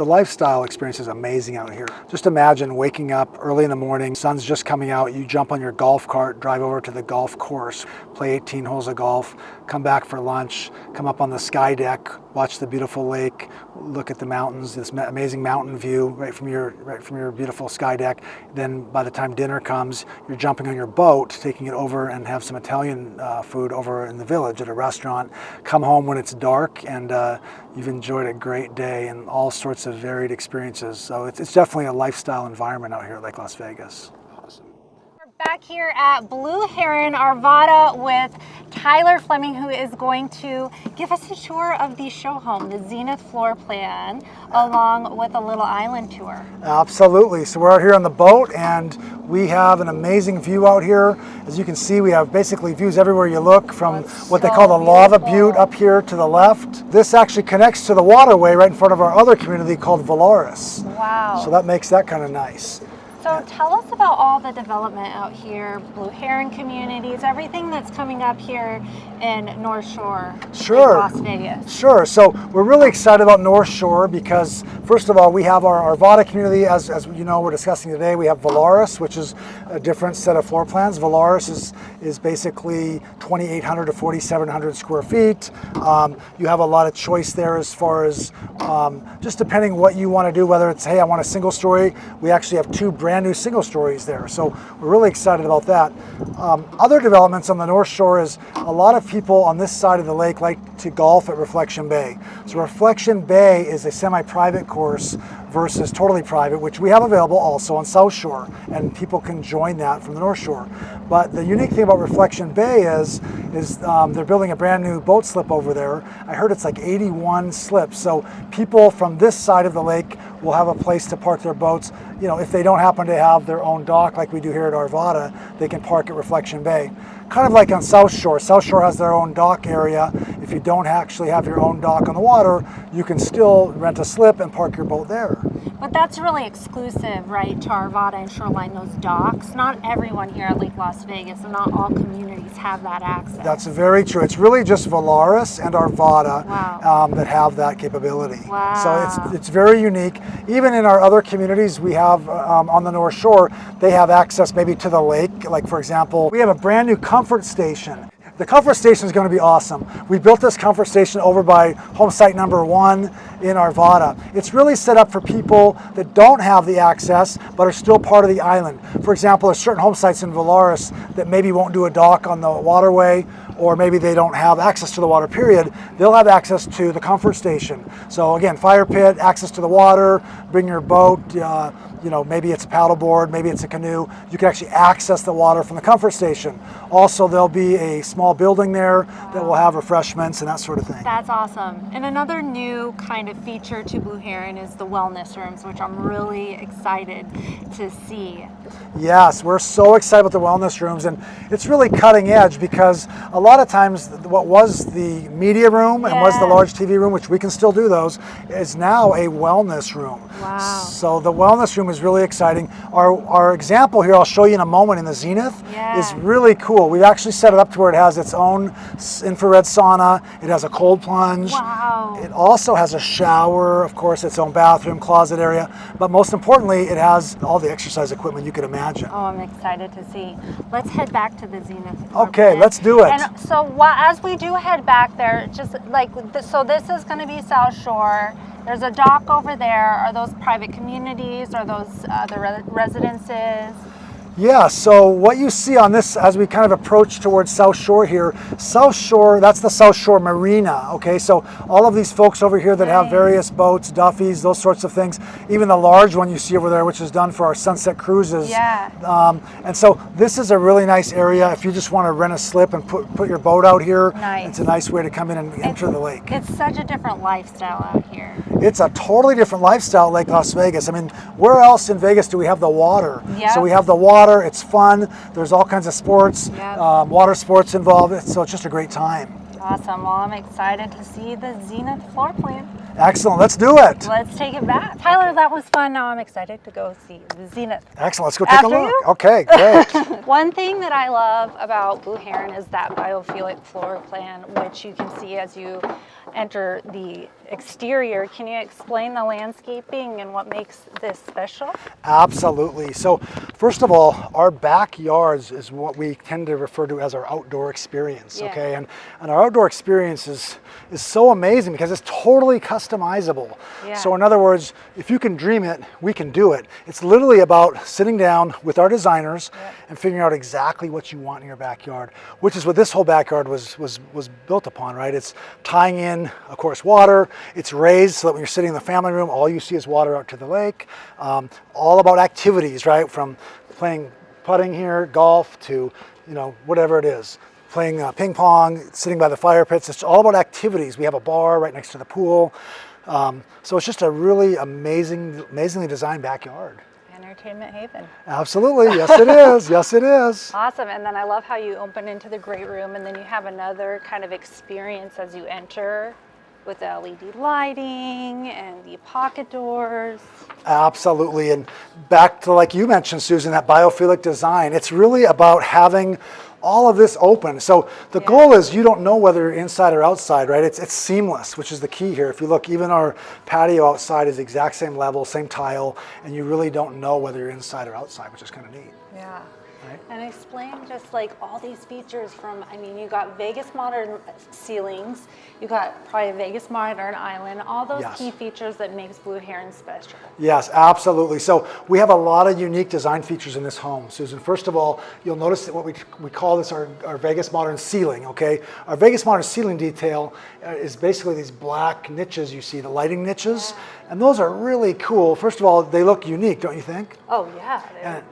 The lifestyle experience is amazing out here. Just imagine waking up early in the morning, sun's just coming out, you jump on your golf cart, drive over to the golf course, play 18 holes of golf, come back for lunch, come up on the sky deck, watch the beautiful lake, look at the mountains, this amazing mountain view right from your beautiful sky deck. Then by the time dinner comes, you're jumping on your boat, taking it over and have some Italian food over in the village at a restaurant. Come home when it's dark and you've enjoyed a great day and all sorts of varied experiences. So it's definitely a lifestyle environment out here at Lake Las Vegas. Awesome. We're back here at Blue Heron, Arvada, with Tyler Fleming, who is going to give us a tour of the show home, the Zenith floor plan, along with a little island tour. Absolutely. So we're out here on the boat and we have an amazing view out here. As you can see, we have basically views everywhere you look, from what they call the lava butte up here to the left. This actually connects to the waterway right in front of our other community called Valaris. Wow. So that makes that kind of nice. So tell us about all the development out here, Blue Heron communities, everything that's coming up here in North Shore, Sure. Las Vegas. Sure. So we're really excited about North Shore because, first of all, we have our Arvada community, as you know, we're discussing today. We have Valaris, which is a different set of floor plans. Valaris is basically 2,800 to 4,700 square feet. You have a lot of choice there as far as just depending what you want to do, whether it's, hey, I want a single story. We actually have two brand new single stories there. So we're really excited about that. Other developments on the North Shore is a lot of people on this side of the lake like to golf at Reflection Bay. So Reflection Bay is a semi-private course versus totally private, which we have available also on South Shore, and people can join that from the North Shore. But the unique thing about Reflection Bay is they're building a brand new boat slip over there. I heard it's like 81 slips. So people from this side of the lake will have a place to park their boats. You know, if they don't happen to have their own dock like we do here at Arvada, they can park at Reflection Bay. Kind of like on South Shore. South Shore has their own dock area. If you don't actually have your own dock on the water, you can still rent a slip and park your boat there. But that's really exclusive, right, to Arvada and Shoreline, those docks. Not everyone here at Lake Las Vegas and not all communities have that access. That's very true. It's really just Valaris and Arvada Wow. that have that capability. Wow. So it's very unique. Even in our other communities we have on the North Shore, they have access maybe to the lake. Like, for example, we have a brand new comfort station. The comfort station is going to be awesome. We built this comfort station over by home site number 1 in Arvada. It's really set up for people that don't have the access but are still part of the island. For example, there's certain home sites in Valaris that maybe won't do a dock on the waterway, or maybe they don't have access to the water, period. They'll have access to the comfort station. So again, fire pit, access to the water, bring your boat, you know, maybe it's a paddleboard, maybe it's a canoe. You can actually access the water from the comfort station. Also, there'll be a small building there that will have refreshments and that sort of thing. That's awesome. And another new kind of feature to Blue Heron is the wellness rooms, which I'm really excited to see. Yes, we're so excited about the wellness rooms, and it's really cutting edge because a lot of times what was the media room and was the large TV room, which we can still do those, is now a wellness room. Wow. So the wellness room is really exciting. Our example here, I'll show you in a moment, in the Zenith, is really cool. We've actually set it up to where it has its own infrared sauna. It has a cold plunge. Wow. It also has a shower, of course, its own bathroom, closet area, but most importantly, it has all the exercise equipment you could imagine. Oh, I'm excited to see. Let's head back to the Zenith. Okay, let's do it. And so as we do head back there, just like, so this is going to be South Shore. There's a dock over there. Are those private communities? Are those the residences? Yeah, so what you see on this, as we kind of approach towards South Shore here, South Shore, that's the South Shore Marina, okay? So all of these folks over here that have various boats, Duffys, those sorts of things, even the large one you see over there, which is done for our sunset cruises. Yeah. And so this is a really nice area if you just want to rent a slip and put your boat out here. Nice. It's a nice way to come in and enter the lake. It's such a different lifestyle out here. It's a totally different lifestyle at Lake Las Vegas. I mean, where else in Vegas do we have the water? Yeah. So we have the water, it's fun, there's all kinds of sports, water sports involved, so it's just a great time. Awesome. Well, I'm excited to see the Zenith floor plan. Excellent. Let's do it. Let's take it back. Tyler, that was fun. Now I'm excited to go see the Zenith. Excellent. Let's go take a After look. you? Okay, great. One thing that I love about Blue Heron is that biophilic floor plan, which you can see as you enter the exterior. Can you explain the landscaping and what makes this special? Absolutely. So first of all, our backyards is what we tend to refer to as our outdoor experience. Yeah. Okay, and our outdoor experience is so amazing because it's totally customizable. Yeah. So in other words, if you can dream it, we can do it. It's literally about sitting down with our designers and figuring out exactly what you want in your backyard, which is what this whole backyard was built upon, right? It's tying in, of course, water. It's raised so that when you're sitting in the family room, all you see is water out to the lake. All about activities, right? From playing putting here, golf, to whatever it is. Playing ping pong, sitting by the fire pits. It's all about activities. We have a bar right next to the pool. So it's just a really amazingly designed backyard. Entertainment haven. Absolutely. Yes, it is. Yes, it is. Awesome. And then I love how you open into the great room and then you have another kind of experience as you enter with the LED lighting and the pocket doors. Absolutely. And back to, like you mentioned, Susan, that biophilic design, it's really about having all of this open. So the goal is you don't know whether you're inside or outside, right? It's seamless, which is the key here. If you look, even our patio outside is the exact same level, same tile, and you really don't know whether you're inside or outside, which is kind of neat. Yeah. Right? And explain just like all these features from, I mean, you got Vegas Modern ceilings, you got probably Vegas Modern Island, all those key features that makes Blue Heron special. Yes, absolutely. So we have a lot of unique design features in this home, Susan. First of all, you'll notice that what we call this our Vegas Modern ceiling, okay? Our Vegas Modern ceiling detail is basically these black niches you see, the lighting niches, and those are really cool. First of all, they look unique, don't you think? Oh yeah. And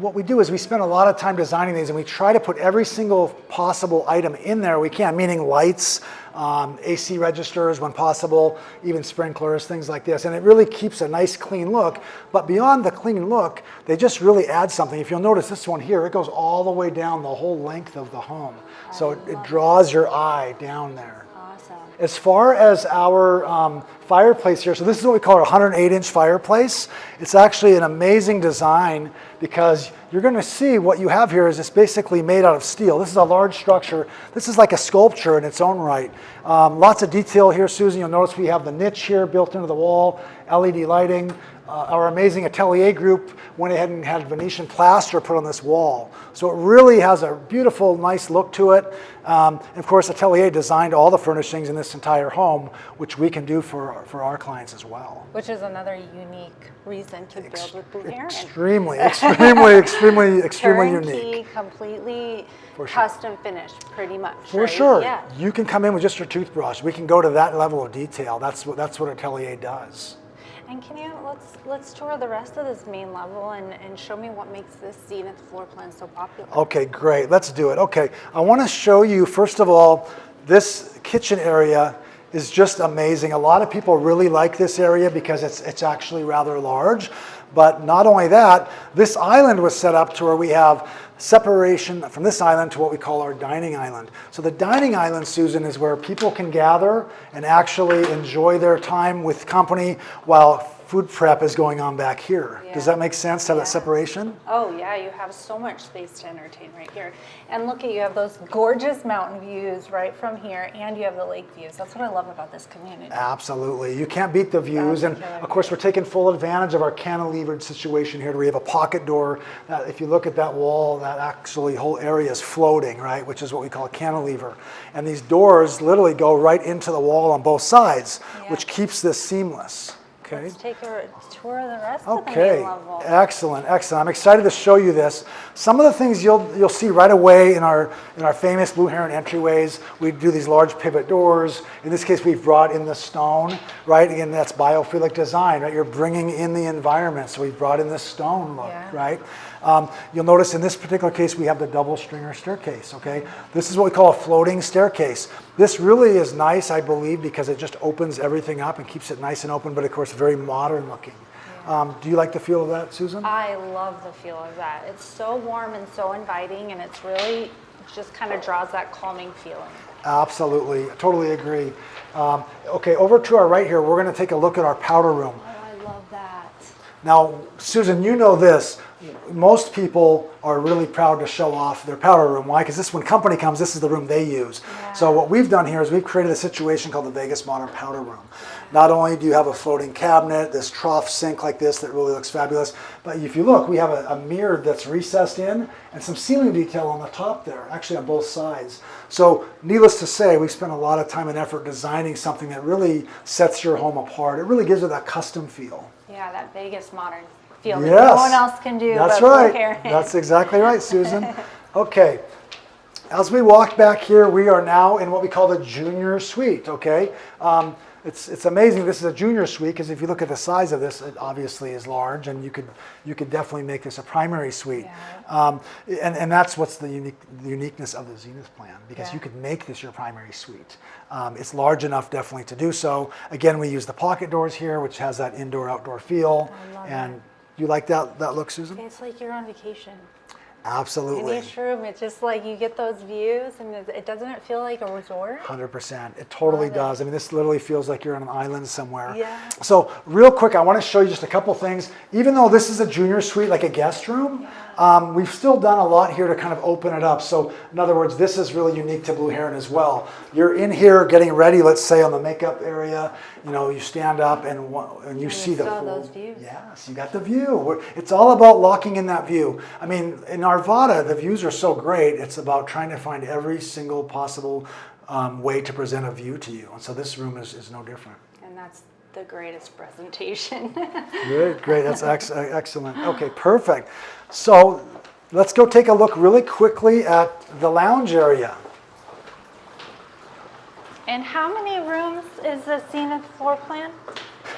what we do is we spend a lot of time designing these, and we try to put every single possible item in there we can, meaning lights, AC registers when possible, even sprinklers, things like this. And it really keeps a nice clean look. But beyond the clean look, they just really add something. If you'll notice this one here, it goes all the way down the whole length of the home. So it draws your eye down there. As far as our fireplace here, so this is what we call our 108-inch fireplace. It's actually an amazing design because you're going to see what you have here is it's basically made out of steel. This is a large structure. This is like a sculpture in its own right. Lots of detail here, Susan. You'll notice we have the niche here built into the wall, LED lighting. Our amazing atelier group went ahead and had Venetian plaster put on this wall. So it really has a beautiful, nice look to it. And of course, Atelier designed all the furnishings in this entire home, which we can do for our clients as well. Which is another unique reason to build with Blue Heron. Extremely unique. Completely custom finished, pretty much. For sure. Yeah. You can come in with just your toothbrush. We can go to that level of detail. That's what Atelier does. And can you, let's tour the rest of this main level and show me what makes this Zenith floor plan so popular. Okay, great. Let's do it. Okay, I want to show you, first of all, this kitchen area is just amazing. A lot of people really like this area because it's actually rather large. But not only that, this island was set up to where we have separation from this island to what we call our dining island. So the dining island, Susan, is where people can gather and actually enjoy their time with company while food prep is going on back here. Yeah. Does that make sense to have that separation? Oh yeah, you have so much space to entertain right here. And look at, you have those gorgeous mountain views right from here, and you have the lake views. That's what I love about this community. Absolutely. You can't beat the views. And of course, we're taking full advantage of our cantilevered situation here. We have a pocket door that, if you look at that wall, that actually whole area is floating, right? Which is what we call a cantilever. And these doors literally go right into the wall on both sides, which keeps this seamless. Okay. Let's take a tour of the rest of the main level. Excellent, excellent. I'm excited to show you this. Some of the things you'll see right away in our famous Blue Heron entryways. We do these large pivot doors. In this case, we've brought in the stone, right? Again, that's biophilic design, right? You're bringing in the environment, so we've brought in this stone look, right? You'll notice in this particular case, we have the double stringer staircase, okay? This is what we call a floating staircase. This really is nice, I believe, because it just opens everything up and keeps it nice and open, but of course, very modern looking. Do you like the feel of that, Susan? I love the feel of that. It's so warm and so inviting, and it's really just kind of draws that calming feeling. Absolutely, totally agree. Okay, over to our right here, we're going to take a look at our powder room. Oh, I love that. Now, Susan, you know this. Most people are really proud to show off their powder room. Why? Because this, when company comes, this is the room they use. Yeah. So what we've done here is we've created a situation called the Vegas Modern Powder Room. Not only do you have a floating cabinet, this trough sink like this that really looks fabulous, but if you look, we have a mirror that's recessed in and some ceiling detail on the top there, actually on both sides. So needless to say, we've spent a lot of time and effort designing something that really sets your home apart. It really gives it that custom feel. Yeah, that Vegas modern feel that Yes. no one else can do. That's but right. Blue Heron. That's exactly right, Susan. Okay. As we walk back here, we are now in what we call the junior suite, okay? It's amazing. This is a junior suite because if you look at the size of this, it obviously is large, and you could definitely make this a primary suite. Yeah. And that's what's the uniqueness of the Zenith plan, because Yeah. you could make this your primary suite. It's large enough definitely to do so. Again, we use the pocket doors here, which has that indoor-outdoor feel. I love And you like that look, Susan? It's like you're on vacation. Absolutely. In each room, it's just like you get those views, and it doesn't feel like a resort. 100%. It totally Love it. does. I mean, this literally feels like you're on an island somewhere. Yeah. So real quick, I want to show you just a couple things. Even though this is a junior suite, like a guest room, we've still done a lot here to kind of open it up. So in other words, this is really unique to Blue Heron as well. You're in here getting ready, let's say on the makeup area, you know, you stand up and you see the saw full, those views. Yes, you got the view. It's all about locking in that view. I mean, in Arvada, the views are so great. It's about trying to find every single possible way to present a view to you. And so this room is no different. And that's the greatest presentation. Great. That's excellent. Okay, perfect. So let's go take a look really quickly at the lounge area. And how many rooms is the Zenith floor plan?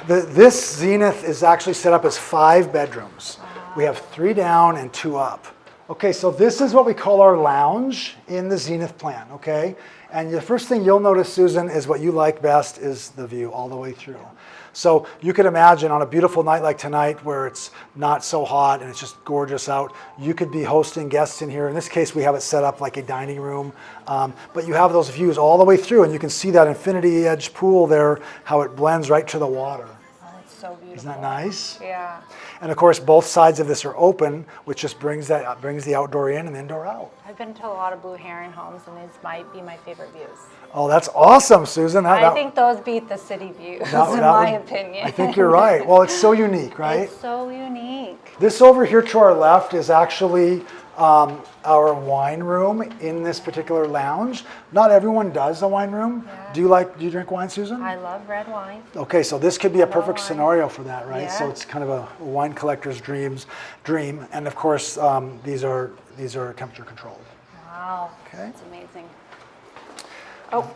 This Zenith is actually set up as 5 bedrooms. We have 3 down and 2 up. Okay, so this is what we call our lounge in the Zenith plan, okay? And the first thing you'll notice, Susan, is what you like best is the view all the way through. So you could imagine on a beautiful night like tonight where it's not so hot and it's just gorgeous out, you could be hosting guests in here. In this case, we have it set up like a dining room, but you have those views all the way through, and you can see that infinity edge pool there, how it blends right to the water. Oh, it's so beautiful. Isn't that nice? Yeah. And of course, both sides of this are open, which just brings the outdoor in and the indoor out. I've been to a lot of Blue Heron homes, and these might be my favorite views. Oh, that's awesome, Susan. I think those beat the city views, in my opinion. I think you're right. Well, it's so unique, right? It's so unique. This over here to our left is actually our wine room in this particular lounge. Not everyone does a wine room. Yeah. Do you drink wine, Susan? I love red wine. Okay, so this could be a love perfect wine. scenario for that, right? Yeah. So it's kind of a wine collector's dream. And of course, these are temperature controlled. Wow. Okay. That's amazing. Oh,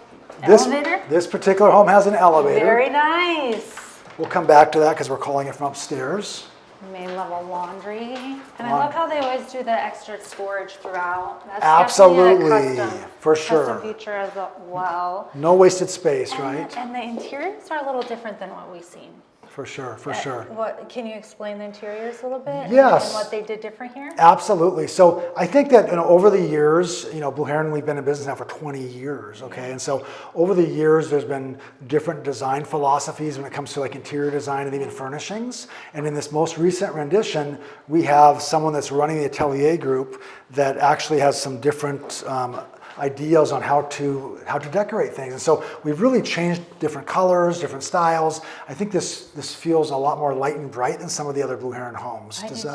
This elevator? This particular home has an elevator. Very nice. We'll come back to that because we're calling it from upstairs. Main level laundry. And I love how they always do the extra storage throughout. That's Absolutely, definitely a for sure. custom feature as well. No wasted space, right? And the interiors are a little different than what we've seen. For sure, for sure. What, can you explain the interiors a little bit? Yes. And what they did different here? Absolutely. So I think that over the years, Blue Heron, we've been in business now for 20 years, okay? And so over the years, there's been different design philosophies when it comes to like interior design and even furnishings. And in this most recent rendition, we have someone that's running the atelier group that actually has some different ideas on how to decorate things. And so we've really changed different colors, different styles. I think this feels a lot more light and bright than some of the other Blue Heron homes. I do too.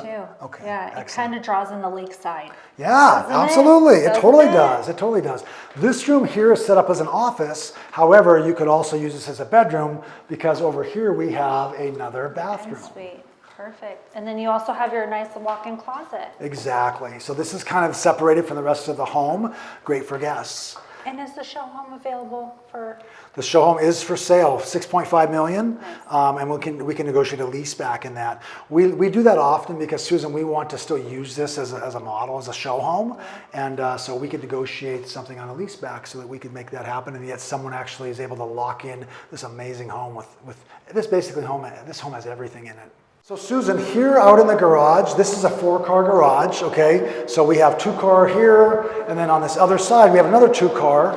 Okay. Yeah, it excellent. kind of draws in the lakeside. Yeah, Doesn't absolutely. It Doesn't totally does. It totally does. This room here is set up as an office. However, you could also use this as a bedroom because over here we have another bathroom. Sweet. Perfect. And then you also have your nice walk-in closet. Exactly. So this is kind of separated from the rest of the home. Great for guests. And is the show home available for? The show home is for sale, $6.5 million, and we can negotiate a lease back in that. We do that often because, Susan, we want to still use this as a model, as a show home, and so we could negotiate something on a lease back so that we could make that happen, and yet someone actually is able to lock in this amazing home with this basically home. This home has everything in it. So Susan, here out in the garage, this is a 4-car garage, okay? So we have 2-car here, and then on this other side, we have another 2-car.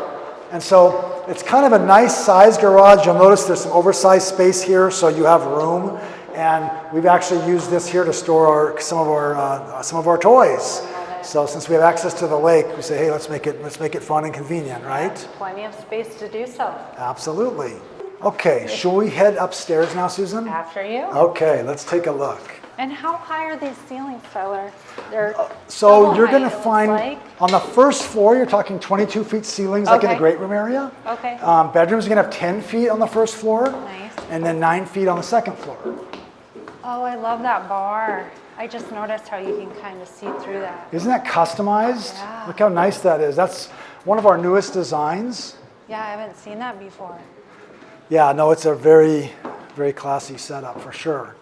And so it's kind of a nice size garage. You'll notice there's some oversized space here, so you have room. And we've actually used this here to store some of our toys. So since we have access to the lake, we say, hey, let's make it fun and convenient, right? Plenty of space to do so. Absolutely. Okay, shall we head upstairs now, Susan? After you. Okay, let's take a look. And how high are these ceilings, Tyler? They're So you're going to height, it find, looks like. on the first floor, you're talking 22 feet ceilings, like in the Okay. great room area. Okay. Bedrooms are going to have 10 feet on the first floor. Nice. And then 9 feet on the second floor. Oh, I love that bar. I just noticed how you can kind of see through that. Isn't that customized? Yeah. Look how nice that is. That's one of our newest designs. Yeah, I haven't seen that before. Yeah, no, it's a very, very classy setup for sure.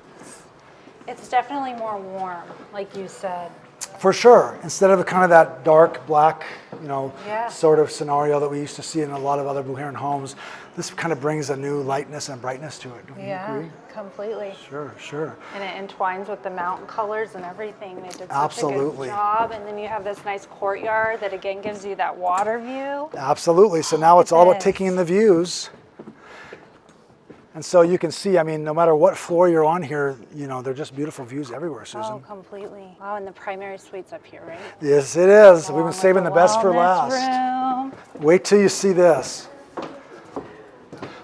It's definitely more warm, like you said. For sure. Instead of kind of that dark black, Yeah. sort of scenario that we used to see in a lot of other Blue Heron homes, this kind of brings a new lightness and brightness to it. Don't you agree? Completely. Sure, sure. And it entwines with the mountain colors and everything. They did such Absolutely. a good job. And then you have this nice courtyard that again gives you that water view. Absolutely. So now it's all about Yes. taking in the views. And so you can see, I mean, no matter what floor you're on here, they're just beautiful views everywhere, Susan. Oh, completely. Wow, and the primary suite's up here, right? Yes, it is. We've Along been with saving the best for wellness last. room. Wait till you see this.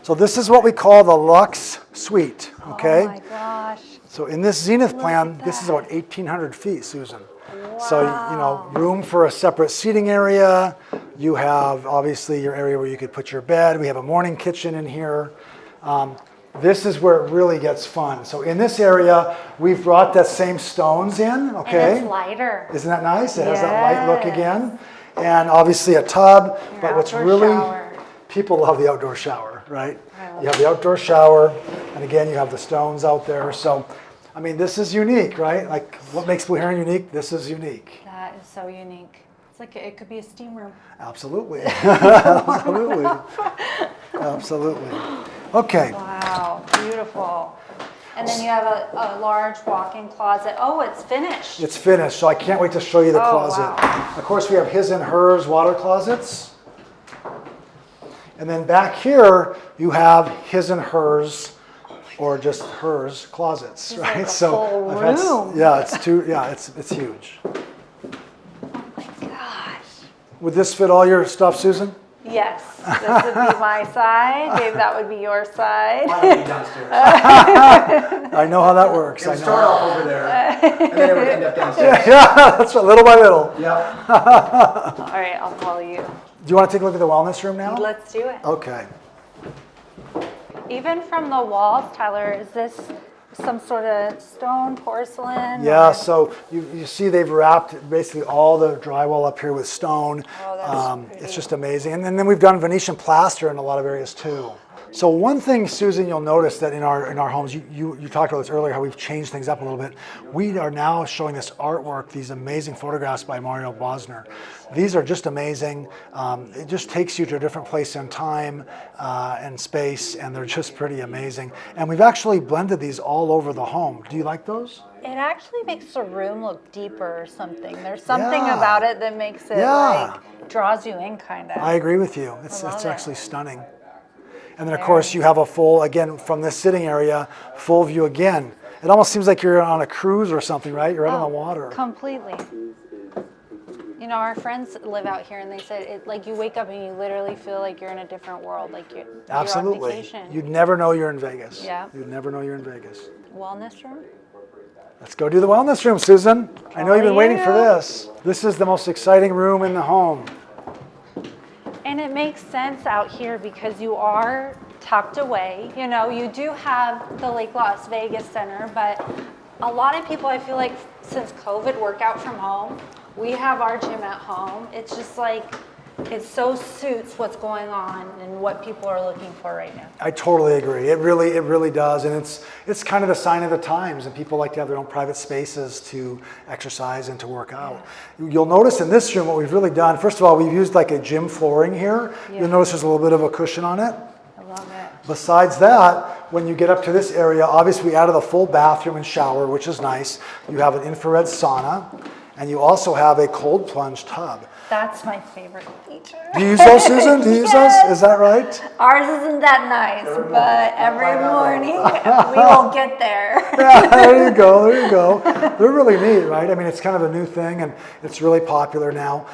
So this is what we call the Luxe Suite, okay? Oh my gosh. So in this Zenith Look plan, at this is that. about 1,800 feet, Susan. Wow. So, room for a separate seating area. You have, obviously, your area where you could put your bed. We have a morning kitchen in here. This is where it really gets fun. So in this area, we've brought that same stones in, okay? And it's lighter. Isn't that nice? It has that light look Yes. again. And obviously a tub, Your but what's outdoor really, shower. people love the outdoor shower, right? I love You have the outdoor shower, and again, you have the stones out there. So, I mean, this is unique, right? Like, what makes Blue Heron unique? This is unique. That is so unique. It's like it could be a steam room. Absolutely. Absolutely. Absolutely. Okay. Wow, beautiful. And then you have a large walk-in closet. Oh, it's finished. It's finished, so I can't wait to show you the Oh, closet. wow. Of course, we have his and hers water closets. And then back here, you have his and hers, or just hers closets, It's right? like a full I've had room. yeah, it's huge. Oh my gosh. Would this fit all your stuff, Susan? Yes, this would be my side. Dave, that would be your side. Mine would be downstairs. I know how that works. It I would know. start off over there, and then it would end up downstairs. Yeah, that's right, little by little. Yep. All right, I'll follow you. Do you want to take a look at the wellness room now? Let's do it. Okay. Even from the walls, Tyler, is this some sort of stone, porcelain? Yeah, or- so you see they've wrapped basically all the drywall up here with stone. Oh, that's It's pretty. just amazing. And then we've done Venetian plaster in a lot of areas too. So one thing, Susan, you'll notice that in our homes, you talked about this earlier, how we've changed things up a little bit. We are now showing this artwork, these amazing photographs by Mario Bosner. These are just amazing. It just takes you to a different place in time and space, and they're just pretty amazing. And we've actually blended these all over the home. Do you like those? It actually makes the room look deeper or something. There's something Yeah. about it that makes it Yeah. like draws you in kind of. I agree with you. It's love it. actually stunning. And then of course you have a full, again, from this sitting area, full view again. It almost seems like you're on a cruise or something, right? You're out on the water. Completely. You know, our friends live out here, and they said like you wake up and you literally feel like you're in a different world, like you're on Absolutely. vacation. You'd never know you're in Vegas. Yeah. You'd never know you're in Vegas. Wellness room. Let's go do the wellness room, Susan. I know you've been waiting for you. this. This is the most exciting room in the home. And it makes sense out here because you are tucked away. You know, you do have the Lake Las Vegas Center, but a lot of people, I feel like, since COVID, work out from home. We have our gym at home. It's just like, it so suits what's going on and what people are looking for right now. I totally agree. It really does, and it's kind of the sign of the times. And people like to have their own private spaces to exercise and to work out. You'll notice in this room what we've really done. First of all, we've used like a gym flooring here. Yeah. You'll notice there's a little bit of a cushion on it. I love it. Besides that, when you get up to this area, obviously we added a full bathroom and shower, which is nice. You have an infrared sauna, and you also have a cold plunge tub. That's my favorite feature. Do you use those, Susan? Do you use those? Is that right? Ours isn't that nice, but every morning we will get there. Yeah, there you go, there you go. They're really neat, right? I mean, it's kind of a new thing, and it's really popular now.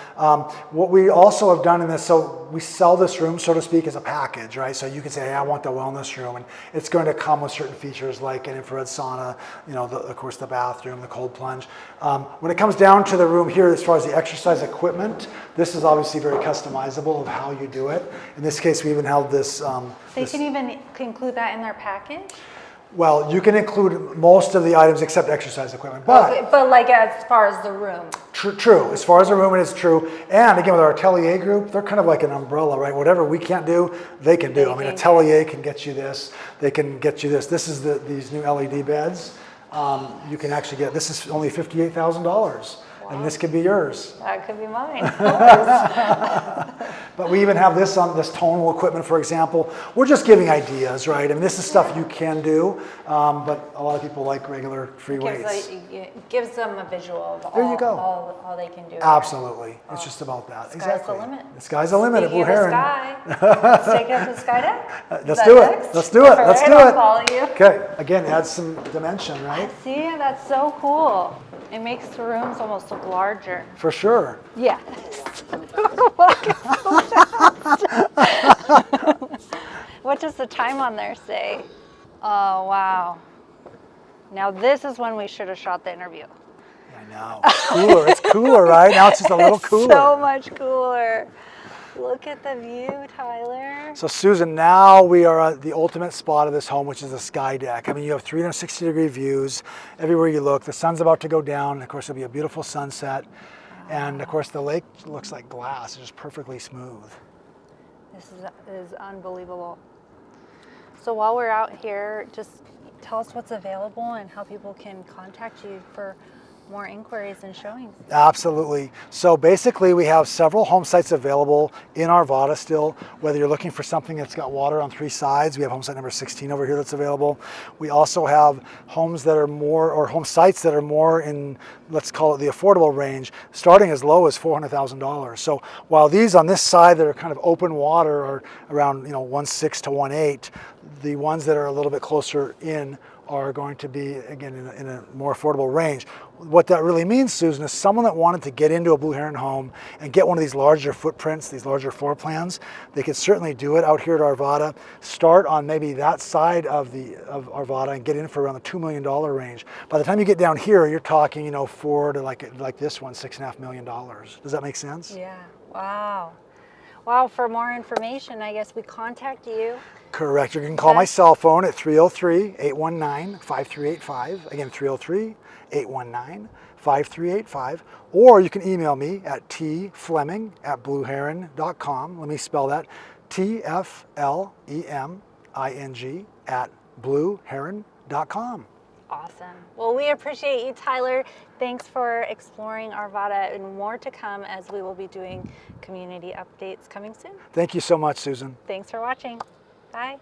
What we also have done in this, so we sell this room, so to speak, as a package, right? So you can say, hey, I want the wellness room, and it's going to come with certain features like an infrared sauna, you know, of course, the bathroom, the cold plunge. When it comes down to the room here, as far as the exercise equipment, this is obviously very customizable of how you do it. In this case, we even held this. They can even include that in their package? Well, you can include most of the items except exercise equipment, but Okay, but like as far as the room. True. As far as the room, it is true. And again, with our Atelier group, they're kind of like an umbrella, right? Whatever we can't do, they can do. I mean, Atelier can get you this. They can get you this. This is these new LED beds. You can actually get, this is only $58,000. And this could be yours. That could be mine. But we even have this on this tonal equipment, for example. We're just giving ideas, right? I mean, this is stuff you can do, but a lot of people like regular free weights. It gives them a visual of There you go. all they can do. Absolutely. It's just about that. Sky's Exactly. the limit. The sky's the limit at Blue Speaking of the Heron. sky, let's take it up to the sky deck. Let's do it. Next? Let's do it. Let's All do right, it. I'll follow you. Okay. Again, add some dimension, right? See, that's so cool. It makes the rooms almost look larger. For sure. Yeah. What does the time on there say? Oh, wow. Now this is when we should have shot the interview. I know. It's cooler. It's cooler, right? Now it's just a little cooler. So much cooler. Look at the view, Tyler. So Susan, now we are at the ultimate spot of this home, which is the sky deck. I mean, you have 360-degree views everywhere you look. The sun's about to go down. Of course, it'll be a beautiful sunset. And of course, the lake looks like glass. It's just perfectly smooth. This is unbelievable. So while we're out here, just tell us what's available and how people can contact you for more inquiries and showings. Absolutely. So basically we have several home sites available in Arvada still, whether you're looking for something that's got water on 3 sides. We have home site number 16 over here that's available. We also have homes that are more, or home sites that are more in, let's call it the affordable range, starting as low as $400,000. So while these on this side that are kind of open water are around 1.6 to 1.8, the ones that are a little bit closer in are going to be, again, in a more affordable range. What that really means, Susan, is someone that wanted to get into a Blue Heron home and get one of these larger footprints, these larger floor plans, they could certainly do it out here at Arvada. Start on maybe that side of Arvada and get in for around the $2 million range. By the time you get down here, you're talking, $4 to like this one, $6.5 million. Does that make sense? Yeah. Wow. Wow. For more information, I guess we contact you. Correct. You can call my cell phone at 303-819-5385. Again, 303-819-5385. Or you can email me at tfleming@blueheron.com. Let me spell that. TFLEMING@blueheron.com. Awesome. Well, we appreciate you, Tyler. Thanks for exploring Arvada, and more to come as we will be doing community updates coming soon. Thank you so much, Susan. Thanks for watching. Bye.